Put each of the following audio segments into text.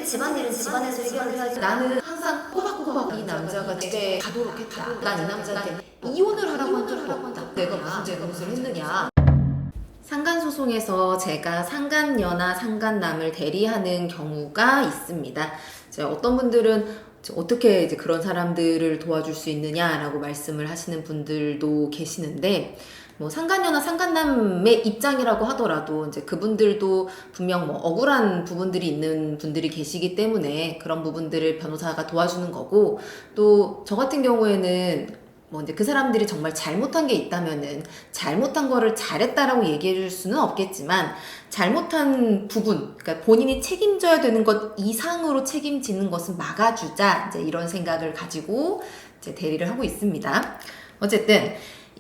당신들 집안일은 집안에서 해결을 해야지. 나는 항상 꼬박꼬박 이 남자가 집에 가도록 했다. 난 이 남자한테 이혼을 하라고 한 적도 없다. 내가 무슨 잘못을 했느냐. 상간소송에서 제가 상간녀나 상간남을 대리하는 경우가 있습니다. 어떤 분들은 어떻게 이제 그런 사람들을 도와줄 수 있느냐라고 말씀을 하시는 분들도 계시는데, 뭐 상간녀나 상간남의 입장이라고 하더라도 이제 그분들도 분명 뭐 억울한 부분들이 있는 분들이 계시기 때문에 그런 부분들을 변호사가 도와주는 거고, 또 저 같은 경우에는 뭐 이제 그 사람들이 정말 잘못한 게 있다면은 잘못한 거를 잘했다라고 얘기해 줄 수는 없겠지만, 잘못한 부분, 그러니까 본인이 책임져야 되는 것 이상으로 책임지는 것은 막아주자, 이제 이런 생각을 가지고 이제 대리를 하고 있습니다. 어쨌든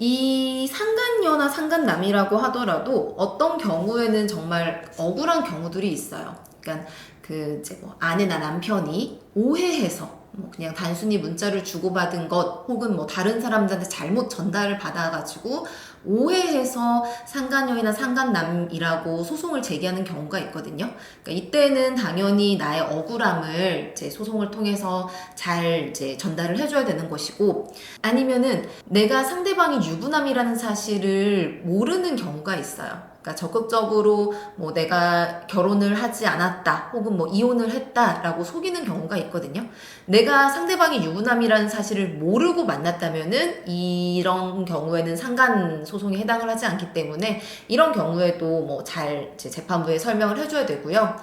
이 상간녀나 상간남이라고 하더라도 어떤 경우에는 정말 억울한 경우들이 있어요. 그러니까 그 이제 뭐 아내나 남편이 오해해서 뭐 그냥 단순히 문자를 주고받은 것, 혹은 뭐 다른 사람들한테 잘못 전달을 받아가지고 오해해서 상간녀이나 상간남이라고 소송을 제기하는 경우가 있거든요. 그러니까 이때는 당연히 나의 억울함을 이제 소송을 통해서 잘 이제 전달을 해줘야 되는 것이고, 아니면은 내가 상대방이 유부남이라는 사실을 모르는 경우가 있어요. 그러니까 적극적으로 뭐 내가 결혼을 하지 않았다, 혹은 뭐 이혼을 했다라고 속이는 경우가 있거든요. 내가 상대방이 유부남이라는 사실을 모르고 만났다면은 이런 경우에는 상간 소송에 해당을 하지 않기 때문에 이런 경우에도 뭐 잘 재판부에 설명을 해줘야 되고요.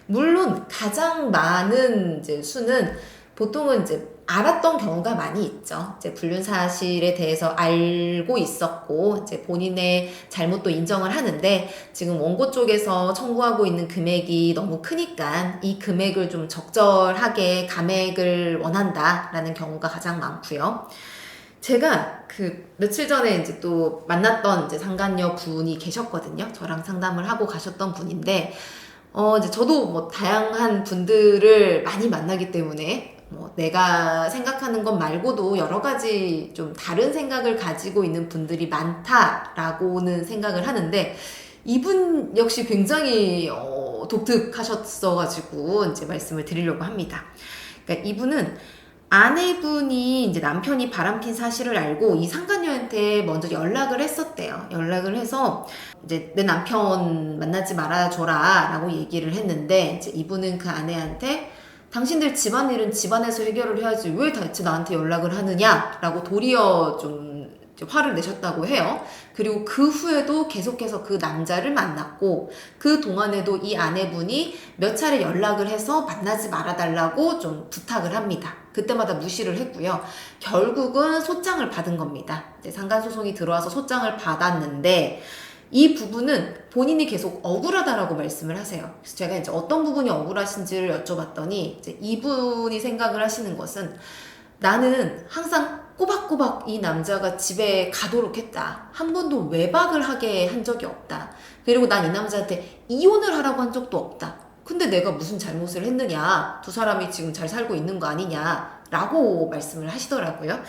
물론 가장 많은 이제 수는 보통은 이제 알았던 경우가 많이 있죠. 이제 불륜 사실에 대해서 알고 있었고, 이제 본인의 잘못도 인정을 하는데, 지금 원고 쪽에서 청구하고 있는 금액이 너무 크니까 이 금액을 좀 적절하게 감액을 원한다라는 경우가 가장 많고요. 제가 그 며칠 전에 이제 또 만났던 이제 상간녀 분이 계셨거든요. 저랑 상담을 하고 가셨던 분인데, 이제 저도 뭐 다양한 분들을 많이 만나기 때문에 뭐 내가 생각하는 것 말고도 여러 가지 좀 다른 생각을 가지고 있는 분들이 많다라고는 생각을 하는데, 이분 역시 굉장히 독특하셨어가지고 이제 말씀을 드리려고 합니다. 그러니까 이분은 아내분이 이제 남편이 바람핀 사실을 알고 이 상간녀한테 먼저 연락을 했었대요. 연락을 해서 이제 내 남편 만나지 말아줘라 라고 얘기를 했는데, 이제 이분은 그 아내한테 당신들 집안일은 집안에서 해결을 해야지 왜 대체 나한테 연락을 하느냐 라고 도리어 좀 화를 내셨다고 해요. 그리고 그 후에도 계속해서 그 남자를 만났고, 그 동안에도 이 아내분이 몇 차례 연락을 해서 만나지 말아달라고 좀 부탁을 합니다. 그때마다 무시를 했고요. 결국은 소장을 받은 겁니다. 상간소송이 들어와서 소장을 받았는데, 이 부분은 본인이 계속 억울하다라고 말씀을 하세요. 그래서 제가 이제 어떤 부분이 억울하신지를 여쭤봤더니, 이제 이분이 생각을 하시는 것은, 나는 항상 꼬박꼬박 이 남자가 집에 가도록 했다. 한 번도 외박을 하게 한 적이 없다. 그리고 난 이 남자한테 이혼을 하라고 한 적도 없다. 근데 내가 무슨 잘못을 했느냐? 두 사람이 지금 잘 살고 있는 거 아니냐? 라고 말씀을 하시더라고요.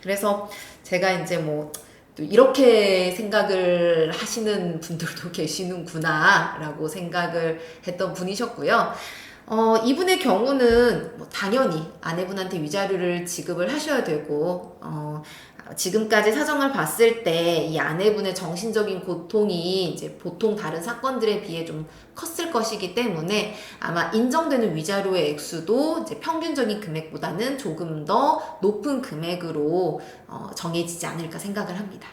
그래서 제가 이제 뭐 또 이렇게 생각을 하시는 분들도 계시는구나 라고 생각을 했던 분이셨고요. 이분의 경우는 뭐 당연히 아내분한테 위자료를 지급을 하셔야 되고, 지금까지 사정을 봤을 때 이 아내분의 정신적인 고통이 이제 보통 다른 사건들에 비해 좀 컸을 것이기 때문에 아마 인정되는 위자료의 액수도 이제 평균적인 금액보다는 조금 더 높은 금액으로 정해지지 않을까 생각을 합니다.